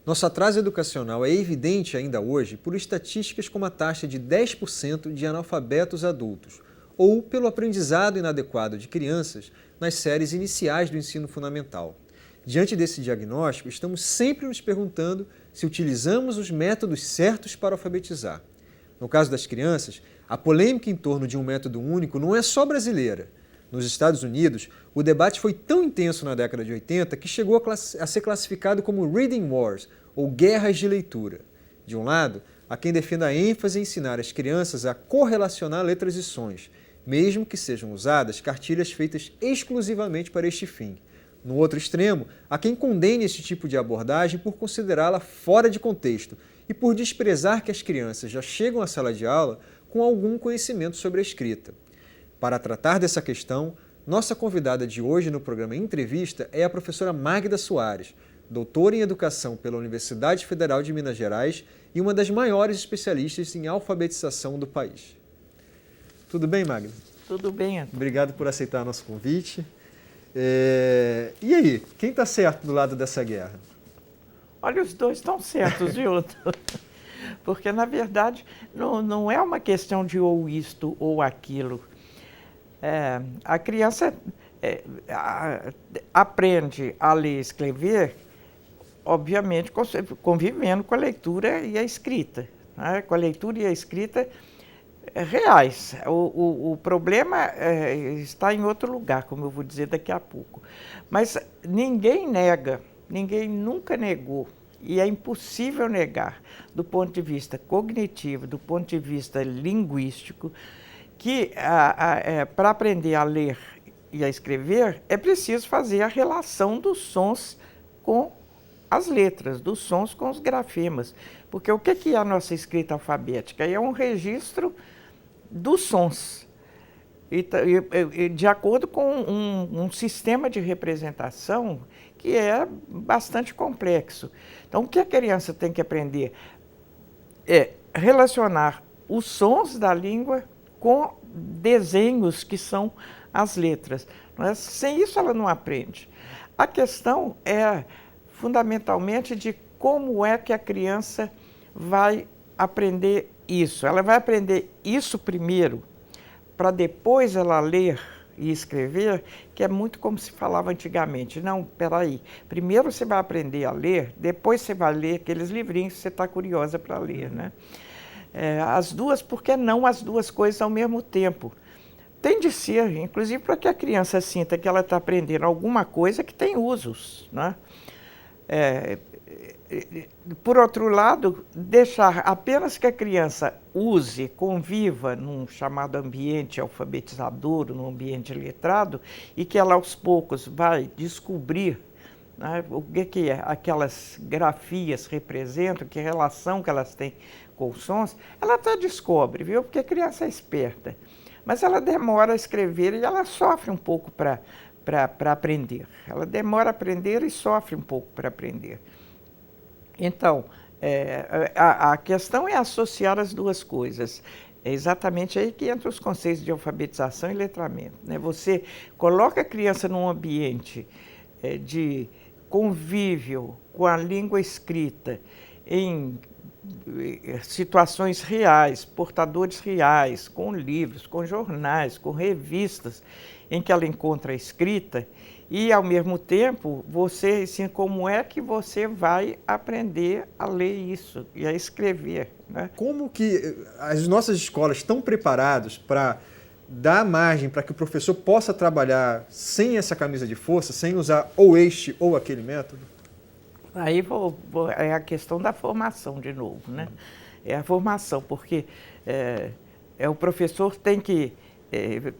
Nosso atraso educacional é evidente ainda hoje por estatísticas como a taxa de 10% de analfabetos adultos, ou pelo aprendizado inadequado de crianças nas séries iniciais do ensino fundamental. Diante desse diagnóstico, estamos sempre nos perguntando se utilizamos os métodos certos para alfabetizar. No caso das crianças, a polêmica em torno de um método único não é só brasileira. Nos Estados Unidos, o debate foi tão intenso na década de 80 que chegou a ser classificado como Reading Wars, ou guerras de leitura. De um lado, há quem defenda a ênfase em ensinar as crianças a correlacionar letras e sons, mesmo que sejam usadas cartilhas feitas exclusivamente para este fim. No outro extremo, há quem condene esse tipo de abordagem por considerá-la fora de contexto e por desprezar que as crianças já chegam à sala de aula com algum conhecimento sobre a escrita. Para tratar dessa questão, nossa convidada de hoje no programa Entrevista é a professora Magda Soares, doutora em Educação pela Universidade Federal de Minas Gerais e uma das maiores especialistas em alfabetização do país. Tudo bem, Magda? Tudo bem, Antônio. Obrigado por aceitar nosso convite. E aí, quem está certo do lado dessa guerra? Olha, os dois estão certos, viu? Porque, na verdade, não é uma questão de ou isto ou aquilo. A criança aprende a ler e escrever, obviamente, convivendo com a leitura e a escrita, né? Com a leitura e a escrita reais. O problema está em outro lugar, como eu vou dizer daqui a pouco. Mas ninguém nega, ninguém nunca negou, e é impossível negar, do ponto de vista cognitivo, do ponto de vista linguístico, que para aprender a ler e a escrever é preciso fazer a relação dos sons com as letras, dos sons com os grafemas. Porque o que é a nossa escrita alfabética? É um registro dos sons, e de acordo com um sistema de representação que é bastante complexo. Então, o que a criança tem que aprender é relacionar os sons da língua com desenhos que são as letras. Sem isso, ela não aprende. A questão é fundamentalmente de como é que a criança vai aprender isso. Ela vai aprender isso primeiro, para depois ela ler e escrever, que é muito como se falava antigamente. Não, peraí, primeiro você vai aprender a ler, depois você vai ler aqueles livrinhos que você está curiosa para ler, né? As duas, por que não as duas coisas ao mesmo tempo? Tem de ser, inclusive para que a criança sinta que ela está aprendendo alguma coisa que tem usos, né? Por outro lado, deixar apenas que a criança use, conviva num chamado ambiente alfabetizador, num ambiente letrado, e que ela aos poucos vai descobrir, né, o que aquelas grafias representam, que relação que elas têm com os sons, ela até descobre, viu? Porque a criança é esperta. Mas ela demora a escrever e ela sofre um pouco para aprender. Ela demora a aprender e sofre um pouco para aprender. Então, a questão é associar as duas coisas. É exatamente aí que entra os conceitos de alfabetização e letramento, né? Você coloca a criança num ambiente de convívio com a língua escrita, em situações reais, portadores reais, com livros, com jornais, com revistas, em que ela encontra a escrita, e, ao mesmo tempo, você ensina como é que você vai aprender a ler isso e a escrever, né? Como que as nossas escolas estão preparadas para dar margem para que o professor possa trabalhar sem essa camisa de força, sem usar ou este ou aquele método? Aí é a questão da formação de novo, né? É a formação, porque o professor tem que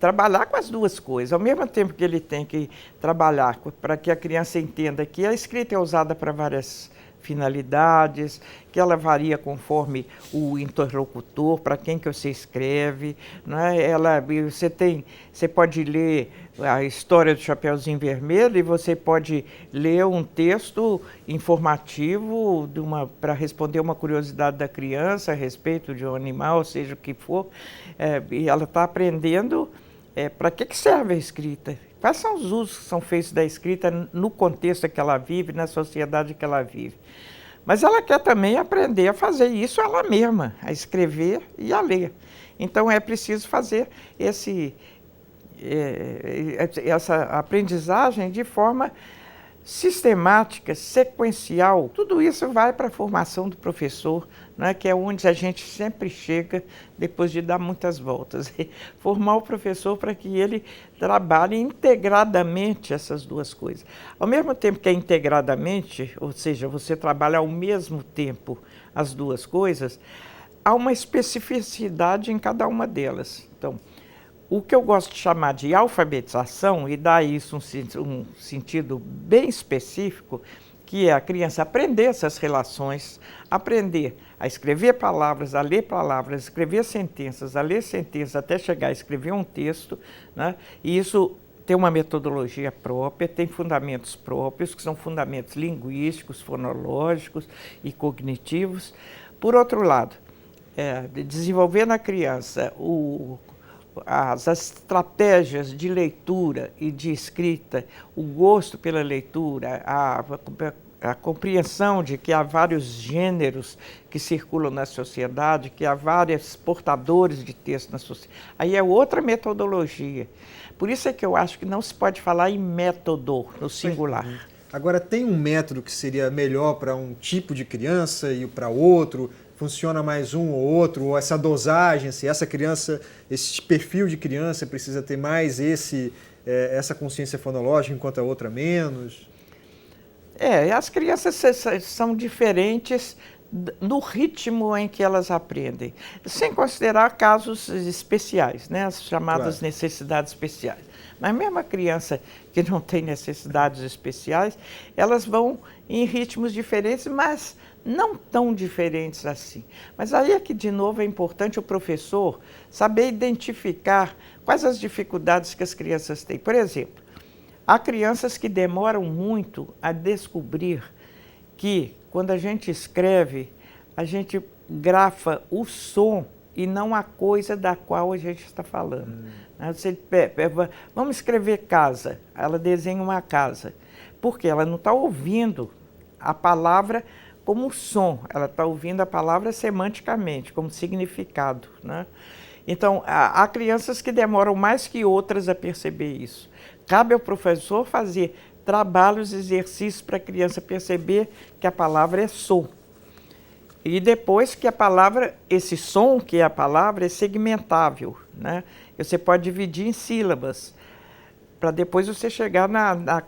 trabalhar com as duas coisas. Ao mesmo tempo que ele tem que trabalhar para que a criança entenda que a escrita é usada para várias finalidades, que ela varia conforme o interlocutor, para quem que você escreve, né? Você pode ler a história do Chapeuzinho Vermelho e você pode ler um texto informativo para responder uma curiosidade da criança a respeito de um animal, seja o que for, e ela está aprendendo para que serve a escrita. Quais são os usos que são feitos da escrita no contexto que ela vive, na sociedade que ela vive? Mas ela quer também aprender a fazer isso ela mesma, a escrever e a ler. Então é preciso fazer essa aprendizagem de forma sistemática, sequencial. Tudo isso vai para a formação do professor, né, que é onde a gente sempre chega depois de dar muitas voltas. Formar o professor para que ele trabalhe integradamente essas duas coisas. Ao mesmo tempo que é integradamente, ou seja, você trabalha ao mesmo tempo as duas coisas, há uma especificidade em cada uma delas. Então, o que eu gosto de chamar de alfabetização, e dá isso um sentido bem específico, que é a criança aprender essas relações, aprender a escrever palavras, a ler palavras, escrever sentenças, a ler sentenças, até chegar a escrever um texto, né? E isso tem uma metodologia própria, tem fundamentos próprios, que são fundamentos linguísticos, fonológicos e cognitivos. Por outro lado, desenvolver na criança as estratégias de leitura e de escrita, o gosto pela leitura, a compreensão de que há vários gêneros que circulam na sociedade, que há vários portadores de texto na sociedade. Aí é outra metodologia. Por isso é que eu acho que não se pode falar em método no singular. Agora, tem um método que seria melhor para um tipo de criança e para outro? Funciona mais um ou outro, ou essa dosagem, se essa criança, esse perfil de criança precisa ter mais essa consciência fonológica, enquanto a outra menos? As crianças são diferentes no ritmo em que elas aprendem, sem considerar casos especiais, né? As chamadas necessidades especiais. Mas mesmo a criança que não tem necessidades especiais, elas vão em ritmos diferentes, mas não tão diferentes assim. Mas aí é que, de novo, é importante o professor saber identificar quais as dificuldades que as crianças têm. Por exemplo, há crianças que demoram muito a descobrir que, quando a gente escreve, a gente grafa o som e não a coisa da qual a gente está falando. Vamos escrever casa, ela desenha uma casa, porque ela não está ouvindo a palavra como som, ela está ouvindo a palavra semanticamente, como significado, né? Então, há crianças que demoram mais que outras a perceber isso. Cabe ao professor fazer trabalhos, exercícios para a criança perceber que a palavra é som. E depois que a palavra, esse som que é a palavra, é segmentável, né? Você pode dividir em sílabas, para depois você chegar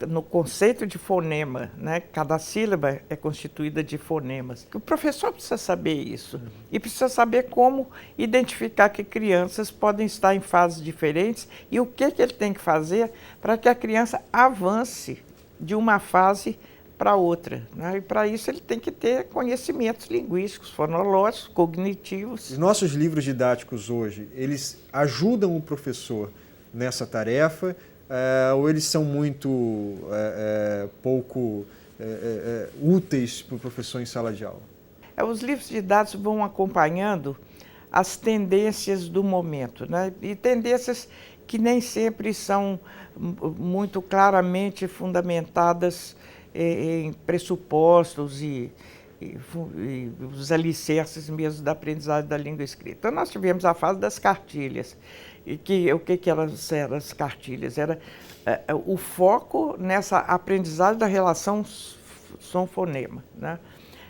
no conceito de fonema, né? Cada sílaba é constituída de fonemas. O professor precisa saber isso e precisa saber como identificar que crianças podem estar em fases diferentes e o que ele tem que fazer para que a criança avance de uma fase para outra, né? E para isso ele tem que ter conhecimentos linguísticos, fonológicos, cognitivos. Os nossos livros didáticos hoje, eles ajudam o professor nessa tarefa, ou eles são muito pouco úteis para o professor em sala de aula? Os livros didáticos vão acompanhando as tendências do momento, né? E tendências que nem sempre são muito claramente fundamentadas em pressupostos e os alicerces mesmo da aprendizagem da língua escrita. Então, nós tivemos a fase das cartilhas. E o que eram as cartilhas? Era o foco nessa aprendizagem da relação som-fonema, né?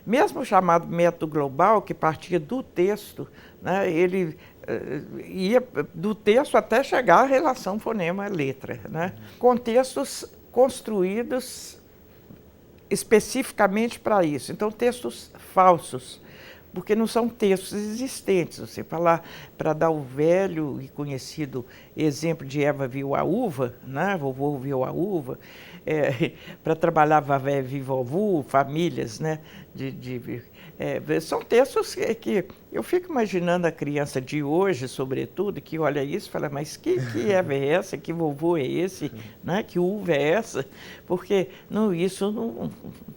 Mesmo o chamado método global, que partia do texto, né, ele ia do texto até chegar à relação fonema-letra, né? Contextos construídos especificamente para isso. Então, textos falsos, porque não são textos existentes. Você falar, para dar o velho e conhecido exemplo de Eva viu a uva, né? Vovô viu a uva, para trabalhar Vavé viu vovô, famílias, né? São textos que eu fico imaginando a criança de hoje, sobretudo, que olha isso e fala, mas que Eva é essa? Que vovô é esse? Né? Que uva é essa? Porque isso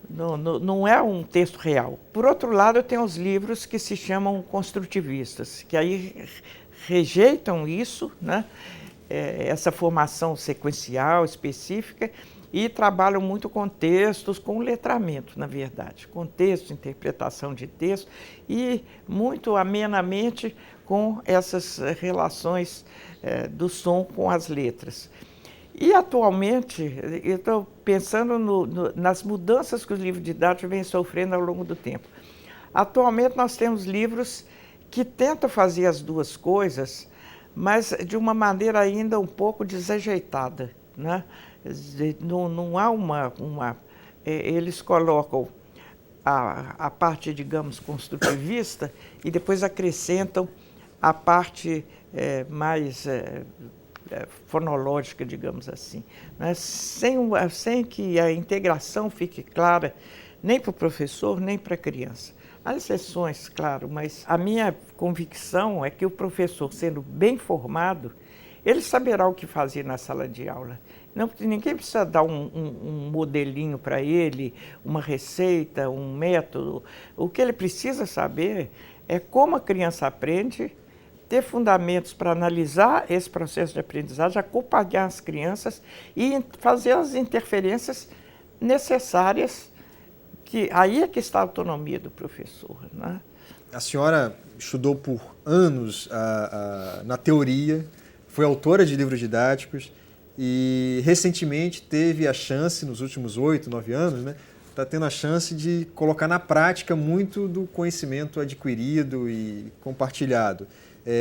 não é um texto real. Por outro lado, tem os livros que se chamam construtivistas, que aí rejeitam isso, né? Essa formação sequencial, específica, e trabalham muito com textos, com letramento, na verdade, com texto, interpretação de texto e muito amenamente com essas relações do som com as letras. E atualmente, eu estou pensando nas mudanças que os livros didáticos vêm sofrendo ao longo do tempo. Atualmente nós temos livros que tentam fazer as duas coisas, mas de uma maneira ainda um pouco desajeitada, né? Não há eles colocam a parte, digamos, construtivista e depois acrescentam a parte mais fonológica, digamos assim, né? Sem que a integração fique clara nem para o professor, nem para a criança. Há exceções, claro, mas a minha convicção é que o professor, sendo bem formado, ele saberá o que fazer na sala de aula. Ninguém precisa dar um modelinho para ele, uma receita, um método. O que ele precisa saber é como a criança aprende, ter fundamentos para analisar esse processo de aprendizagem, acompanhar as crianças e fazer as interferências necessárias, que aí é que está a autonomia do professor, né? A senhora estudou por anos na teoria, foi autora de livros didáticos e recentemente teve a chance, nos últimos 8, 9 anos, né, está tendo a chance de colocar na prática muito do conhecimento adquirido e compartilhado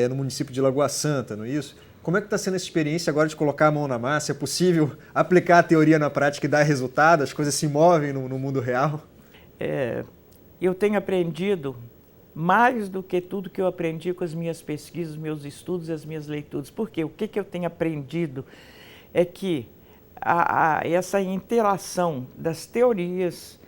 no município de Lagoa Santa, não é isso? Como é que está sendo essa experiência agora de colocar a mão na massa? É possível aplicar a teoria na prática e dar resultado? As coisas se movem no mundo real? Eu tenho aprendido mais do que tudo que eu aprendi com as minhas pesquisas, meus estudos e as minhas leituras. Por quê? O que eu tenho aprendido é que essa interação das teorias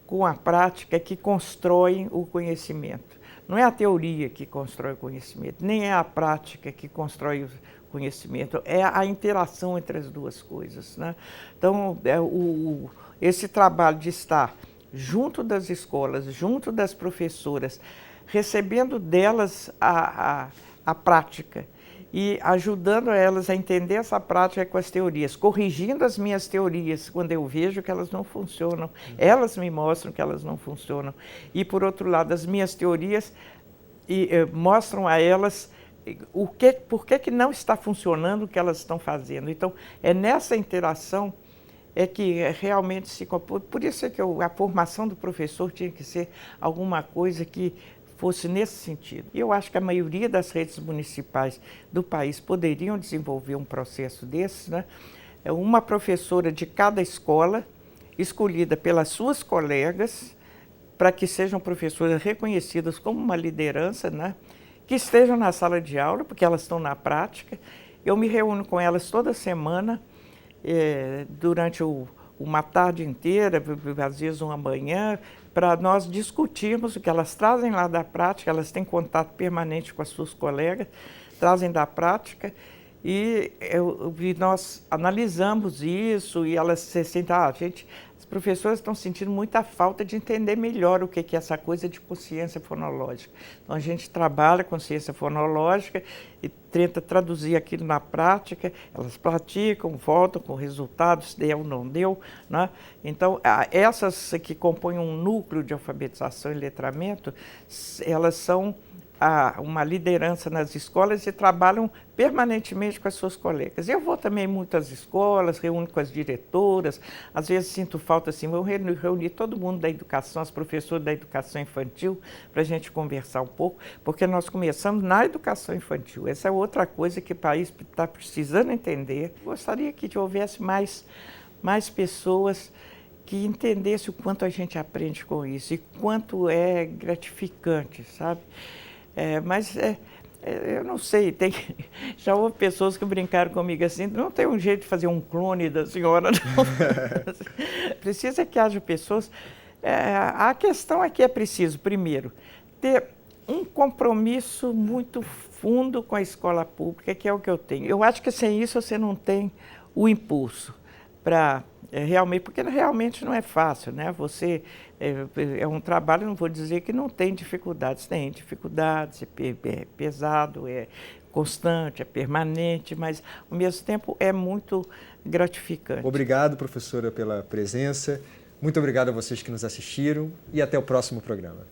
com a prática que constroem o conhecimento. Não é a teoria que constrói o conhecimento, nem é a prática que constrói o conhecimento, é a interação entre as duas coisas, né? Então, esse trabalho de estar junto das escolas, junto das professoras, recebendo delas a prática e ajudando elas a entender essa prática com as teorias, corrigindo as minhas teorias quando eu vejo que elas não funcionam, elas me mostram que elas não funcionam. E, por outro lado, as minhas teorias mostram a elas por que não está funcionando o que elas estão fazendo. Então, é nessa interação que realmente se compõe. Por isso é que a formação do professor tinha que ser alguma coisa que fosse nesse sentido. Eu acho que a maioria das redes municipais do país poderiam desenvolver um processo desse, né? Uma professora de cada escola, escolhida pelas suas colegas, para que sejam professoras reconhecidas como uma liderança, né? Que estejam na sala de aula, porque elas estão na prática. Eu me reúno com elas toda semana, durante uma tarde inteira, às vezes uma manhã, para nós discutirmos o que elas trazem lá da prática. Elas têm contato permanente com as suas colegas, trazem da prática, e nós analisamos isso, e elas se sentem, as professoras estão sentindo muita falta de entender melhor o que é essa coisa de consciência fonológica. Então, a gente trabalha consciência fonológica e tenta traduzir aquilo na prática. Elas praticam, voltam com resultados, se deu ou não deu, né? Então, essas que compõem um núcleo de alfabetização e letramento, elas são uma liderança nas escolas e trabalham permanentemente com as suas colegas. Eu vou também muito às escolas, reúno com as diretoras, às vezes sinto falta assim, vou reunir todo mundo da educação, as professoras da educação infantil, para a gente conversar um pouco, porque nós começamos na educação infantil. Essa é outra coisa que o país está precisando entender. Gostaria que houvesse mais pessoas que entendessem o quanto a gente aprende com isso e quanto é gratificante, sabe? Mas eu não sei, já houve pessoas que brincaram comigo assim, não tem um jeito de fazer um clone da senhora, não. Precisa que haja pessoas. A questão é que é preciso, primeiro, ter um compromisso muito fundo com a escola pública, que é o que eu tenho. Eu acho que sem isso você não tem o impulso para realmente, porque realmente não é fácil, né? Você é um trabalho, não vou dizer que não tem dificuldades, é pesado, é constante, é permanente, mas ao mesmo tempo é muito gratificante. Obrigado, professora, pela presença. Muito obrigado a vocês que nos assistiram e até o próximo programa.